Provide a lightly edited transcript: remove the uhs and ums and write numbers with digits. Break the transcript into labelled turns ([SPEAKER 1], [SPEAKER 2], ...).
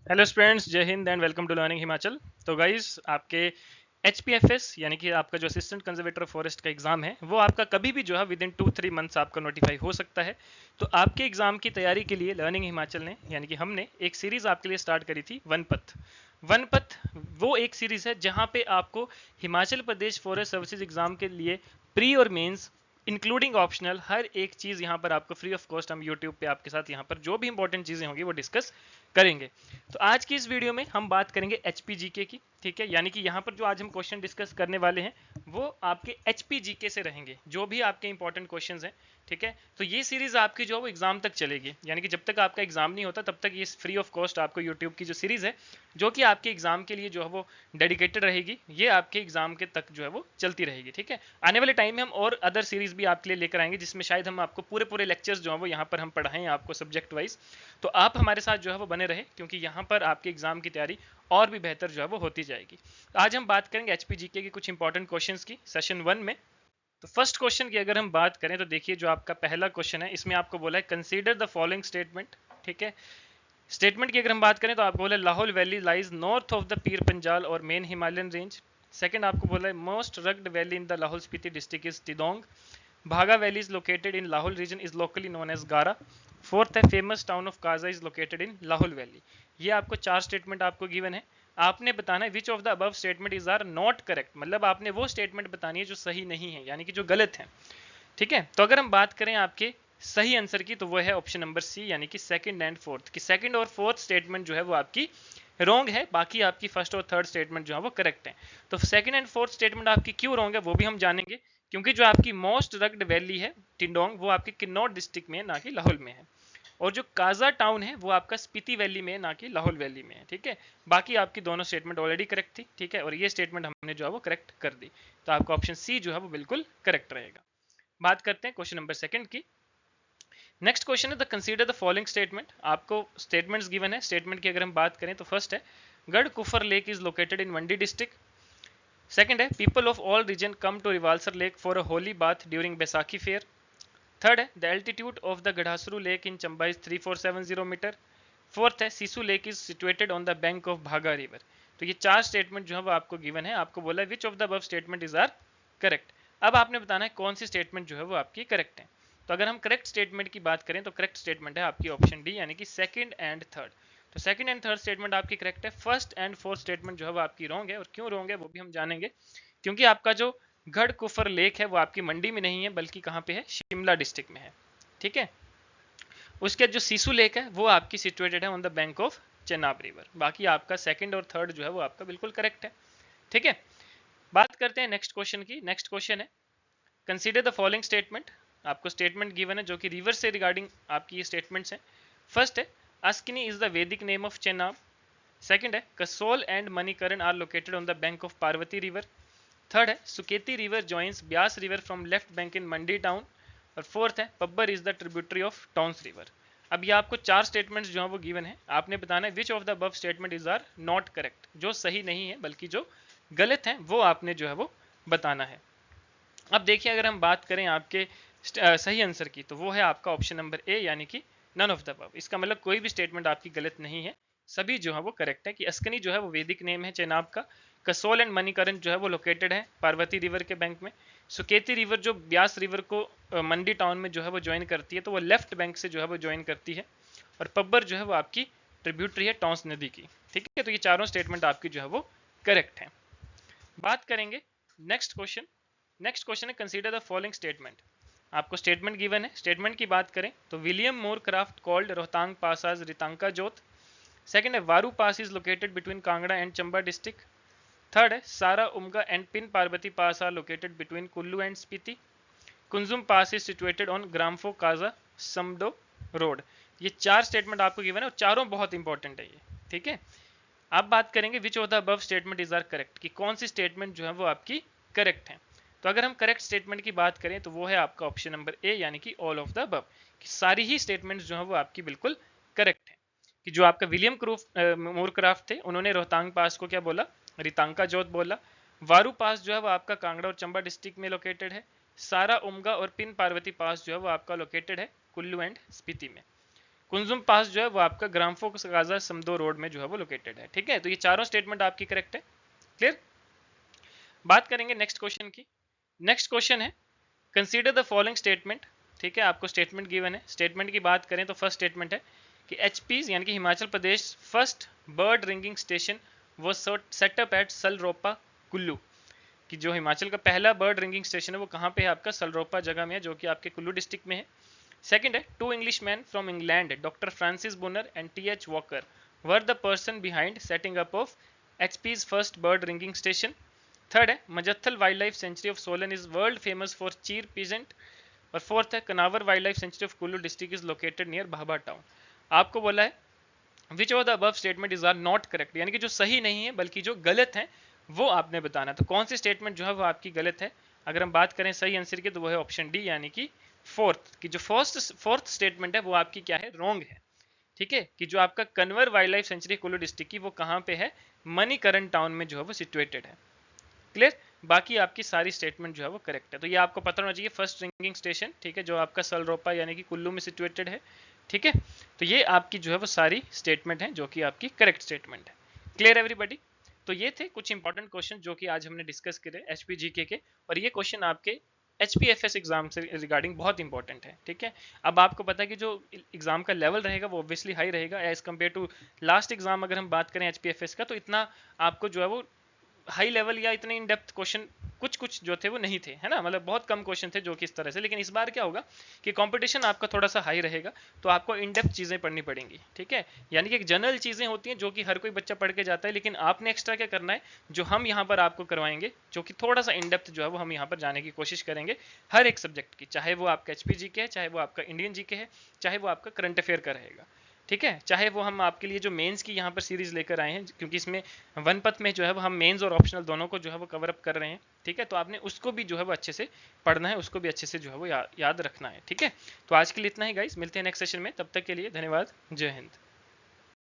[SPEAKER 1] Hello students, जय हिंद and welcome to learning Himachal. तो गाइस, आपके HPFS यानी कि आपका जो असिस्टेंट कंजर्वेटर ऑफ फॉरेस्ट का एग्जाम है वो आपका कभी भी जो है विद इन 2-3 मंथ्स आपका नोटिफाई हो सकता है। तो आपके एग्जाम की तैयारी के लिए लर्निंग हिमाचल ने यानी कि हमने एक सीरीज आपके लिए स्टार्ट करी थी, वनपथ। वनपथ वो एक सीरीज है जहां पे आपको Himachal Pradesh forest services exam के लिए प्री और मेंस इंक्लूडिंग ऑप्शनल हर एक चीज यहाँ पर आपको फ्री ऑफ कॉस्ट हम यूट्यूब पे आपके साथ यहाँ पर जो भी इंपॉर्टेंट चीजें होंगी वो डिस्कस करेंगे। तो आज की इस वीडियो में हम बात करेंगे HPGK की। ठीक है, यानी कि यहाँ पर जो आज हम क्वेश्चन डिस्कस करने वाले हैं वो आपके HPGK से रहेंगे, जो भी आपके इंपॉर्टेंट क्वेश्चंस हैं। ठीक है, तो ये सीरीज आपकी जो है वो एग्जाम तक चलेगी, यानी कि जब तक आपका एग्जाम नहीं होता तब तक ये फ्री ऑफ कॉस्ट आपको यूट्यूब की जो सीरीज है जो कि आपके एग्जाम के लिए जो है वो डेडिकेटेड रहेगी, ये आपके एग्जाम के तक जो है वो चलती रहेगी। ठीक है, आने वाले टाइम में हम और अदर सीरीज भी आपके लिए लेकर आएंगे जिसमें शायद हम आपको पूरे पूरे लेक्चर्स जो है वो यहाँ पर हम पढ़ाएं आपको सब्जेक्ट वाइज। तो आप हमारे साथ जो है वो बने रहे, क्योंकि यहाँ पर आपके एग्जाम की तैयारी और भी बेहतर जो है वो होती जाएगी। आज हम बात करेंगे HPGK के कुछ इंपॉर्टेंट क्वेश्चंस की सेशन 1 में। तो फर्स्ट क्वेश्चन की अगर हम बात करें तो देखिए, जो आपका पहला क्वेश्चन है इसमें आपको बोला है कंसीडर द फॉलोइंग स्टेटमेंट। ठीक है, स्टेटमेंट की अगर हम बात करें तो आपको बोला Lahaul valley lies north of the Pir Panjal और मेन हिमालयन रेंज। सेकंड आपको बोला है most rugged valley in the Lahaul Spiti district is Tidong. Bhaga Valley is located in Lahore region is locally known as Gara. Fourth है famous town of Kaza is located in Lahaul valley. ये आपको चार statement आपको given है, आपने बताना है which of the above statement is are not correct, मतलब आपने वो स्टेटमेंट बतानी है जो सही नहीं है, यानी कि जो गलत है। ठीक है, तो अगर हम बात करें आपके सही आंसर की तो वो है ऑप्शन नंबर सी, यानी कि सेकंड एंड फोर्थ की सेकंड और फोर्थ स्टेटमेंट जो है वो आपकी रॉन्ग है, बाकी आपकी फर्स्ट और थर्ड स्टेटमेंट जो है वो करेक्ट है। तो सेकंड एंड फोर्थ स्टेटमेंट आपकी क्यों रॉन्ग है वो भी हम जानेंगे, क्योंकि जो आपकी मोस्ट रग्ड वैली है टिंडोंग वो आपके किन्नौर डिस्ट्रिक्ट में है, ना कि लाहौल में है। और जो काजा टाउन है वो आपका स्पीति वैली में है, ना कि लाहौल वैली में है। ठीक है, बाकी आपकी दोनों स्टेटमेंट ऑलरेडी करेक्ट थी। ठीक है, और ये स्टेटमेंट हमने जो है वो करेक्ट कर दी, तो आपका ऑप्शन सी जो है वो बिल्कुल करेक्ट रहेगा। बात करते हैं क्वेश्चन नंबर सेकंड की। नेक्स्ट क्वेश्चन है the consider the following statement. आपको स्टेटमेंट्स गिवन है, स्टेटमेंट की अगर हम बात करें तो फर्स्ट है Garh Kufar lake is located in Mandi district. Second है people of all region come to Rewalsar lake for a holy bath during Baisakhi fair. Third है the altitude of the Gharasru lake in Chamba is 3470 metre. Fourth है Sisu lake is situated on the bank of Bhaga river. तो ये चार statement जो है वो आपको given है, आपको बोला है which of the above statement is are correct. अब आपने बताना है कौन सी स्टेटमेंट जो है वो आपकी करेक्ट है। तो अगर हम करेक्ट स्टेटमेंट की बात करें तो करेक्ट स्टेटमेंट है आपकी ऑप्शन डी, यानी कि सेकंड एंड थर्ड। तो सेकंड एंड थर्ड स्टेटमेंट आपकी करेक्ट है, फर्स्ट एंड फोर्थ स्टेटमेंट जो है वो आपकी रॉन्ग है। और क्यों रॉन्ग है वो भी हम जानेंगे, क्योंकि आपका जो गढ़ कुफर लेक है वो आपकी मंडी में नहीं है, बल्कि कहाँ पे है, शिमला डिस्ट्रिक्ट में है। ठीक है, उसके जो सीसू लेक है वो आपकी सिचुएटेड है on the bank of Chenab river. बाकी आपका सेकंड और थर्ड जो है वो आपका बिल्कुल करेक्ट है। ठीक है, बात करते हैं नेक्स्ट क्वेश्चन की। नेक्स्ट क्वेश्चन है कंसीडर द फॉलोइंग स्टेटमेंट। आपको स्टेटमेंट गिवन है जो कि रिवर से रिगार्डिंग आपकी ये स्टेटमेंट्स हैं। फर्स्ट है Asikni is the Vedic name of Chenab. Second है Kasol and Manikaran are located on the bank of Parvati river. Third है Suketi river joins Beas river from left bank in Mandi town. और फोर्थ है Pabbar is the tributary of Tons river. अब ये आपको चार स्टेटमेंट्स जो है वो गिवन है, आपने बताना है which of the above statement is are not correct, जो सही नहीं है बल्कि जो गलत है वो आपने जो है वो बताना है। अब देखिए, अगर हम बात करें आपके सही आंसर की तो वो है आपका ऑप्शन नंबर ए, यानी कि नन ऑफ द अबव। इसका मतलब कोई भी स्टेटमेंट आपकी गलत नहीं है, सभी जो है वो करेक्ट है। कि अस्कनी जो है वो वैदिक नेम है चेनाब का। कसोल एंड मणिकरण जो है वो लोकेटेड है पार्वती रिवर के बैंक में। सुकेती रिवर जो ब्यास रिवर को मंडी टाउन में जो है वो ज्वाइन करती है, तो वो लेफ्ट बैंक से जो है वो ज्वाइन करती है। और पब्बर जो है वो आपकी ट्रिब्यूटरी है टॉन्स नदी की। ठीक है, तो ये चारों स्टेटमेंट आपकी जो है वो करेक्ट है। बात करेंगे नेक्स्ट क्वेश्चन। नेक्स्ट क्वेश्चन है कंसीडर द फॉलोइंग स्टेटमेंट। आपको स्टेटमेंट गिवन है, स्टेटमेंट की बात करें तो William Moorcroft called Rohtang pass as Ritanka Jot. Second है Waru pass is located between Kangra and Chamba district. Third है Sara Umga and Pin Parvati pass are located between Kullu and Spiti. Kunzum pass is situated on Gramphu Kaza Samdo road. ये चार स्टेटमेंट आपको गिवन है और चारों बहुत इंपॉर्टेंट है ये। ठीक है, अब बात करेंगे which of the above statement is are correct, कि कौन सी स्टेटमेंट जो है वो आपकी करेक्ट है। तो अगर हम करेक्ट स्टेटमेंट की बात करें तो वो है आपका ऑप्शन नंबर ए, यानी कि ऑल ऑफ द अबव, कि सारी ही स्टेटमेंट्स जो है वो आपकी बिल्कुल करेक्ट है। कि जो आपका विलियम मोरक्राफ्ट थे उन्होंने रोहतांग पास को क्या बोला, रितांका जोत बोला। वारू पास जो है वो आपका कांगड़ा और चंबा डिस्ट्रिक्ट में लोकेटेड है। सारा उमगा और पिन पार्वती पास जो है वो आपका लोकेटेड है कुल्लू एंड स्पीति में। कुंजुम पास जो है वो आपका ग्राम्फो गाजा समदो रोड में जो है वो लोकेटेड है। ठीक है, तो ये चारों स्टेटमेंट आपकी करेक्ट है। क्लियर। बात करेंगे नेक्स्ट क्वेश्चन की। नेक्स्ट क्वेश्चन है कंसीडर द फॉलोइंग स्टेटमेंट। ठीक है, आपको स्टेटमेंट गिवन है। स्टेटमेंट की बात करें तो फर्स्ट स्टेटमेंट है कि एचपी यानी कि Himachal Pradesh first bird ringing station वो सेटअप एट सलरोपा कुल्लू, कि जो हिमाचल का पहला बर्ड रिंगिंग स्टेशन है वो कहाँ पे है, आपका सलरोपा जगह में है, जो कि आपके कुल्लू डिस्ट्रिक्ट में है। सेकंड है two English man from England doctor Francis Bonner and T H. Walker were the person behind setting up of HP's first bird ringing station. Third है Majathal wild life sanctuary of Solan is world famous for cheer pheasant. और fourth है Kanawar wild life sanctuary of Kullu district is located near Bhabha town. आपको बोला है which of the above statement is are not correct, यानी कि जो सही नहीं है बल्कि जो गलत है वो आपने बताना। तो कौन सी स्टेटमेंट जो है वो आपकी गलत है। अगर हम बात करें सही आंसर की तो वो है ऑप्शन डी, यानी कि फोर्थ, कि जो फोर्थ स्टेटमेंट है वो आपकी क्या है, रॉन्ग है। ठीक है, कि जो आपका Kanwar wild life century Kullu district की वो कहाँ पे है, मणिकरण टाउन में जो है वो सिचुएटेड है। क्लियर। बाकी आपकी सारी स्टेटमेंट जो है वो करेक्ट है। तो ये आपको पता होना चाहिए फर्स्ट रिंगिंग स्टेशन, ठीक है, जो आपका सलरोपा यानी कि कुल्लू में सिचुएटेड है। ठीक है, तो ये आपकी जो है वो सारी स्टेटमेंट है जो कि आपकी करेक्ट स्टेटमेंट है। Clear everybody. तो ये थे कुछ इंपॉर्टेंट क्वेश्चन जो कि आज हमने डिस्कस करे एचपीजीके के, और ये क्वेश्चन आपके एचपीएफएस एग्जाम से रिगार्डिंग बहुत इंपॉर्टेंट है। ठीक है, अब आपको पता है कि जो एग्जाम का लेवल रहेगा वो ऑब्वियसली हाई रहेगा as compare to last exam. अगर हम बात करें एचपीएफएस का तो इतना आपको जो है वो हाई लेवल या इतने इन डेप्थ क्वेश्चन कुछ जो थे वो नहीं थे, है ना, मतलब बहुत कम क्वेश्चन थे जो कि इस तरह से। लेकिन इस बार क्या होगा कि कंपटीशन आपका थोड़ा सा हाई रहेगा, तो आपको इन डेप्थ चीजें पढ़नी पड़ेंगी। ठीक है, यानी कि एक जनरल चीजें होती हैं जो कि हर कोई बच्चा पढ़ के जाता है, लेकिन आपने एक्स्ट्रा क्या करना है, जो हम यहाँ पर आपको करवाएंगे, जो कि थोड़ा सा इन डेप्थ जो है वो हम यहाँ पर जाने की कोशिश करेंगे हर एक सब्जेक्ट की, चाहे वो आपका एचपीजी के है, चाहे वो आपका इंडियन जीके है, चाहे वो आपका करंट अफेयर का रहेगा। ठीक है, चाहे वो हम आपके लिए जो मेंस की यहाँ पर सीरीज लेकर आए हैं, क्योंकि इसमें वनपथ में जो है वो हम मेंस और ऑप्शनल दोनों को जो है वो कवर अप कर रहे हैं। ठीक है, तो आपने उसको भी जो है वो अच्छे से पढ़ना है, उसको भी अच्छे से जो है वो याद रखना है। ठीक है, तो आज के लिए इतना ही गाइस, मिलते हैं नेक्स्ट सेशन में, तब तक के लिए धन्यवाद, जय हिंद।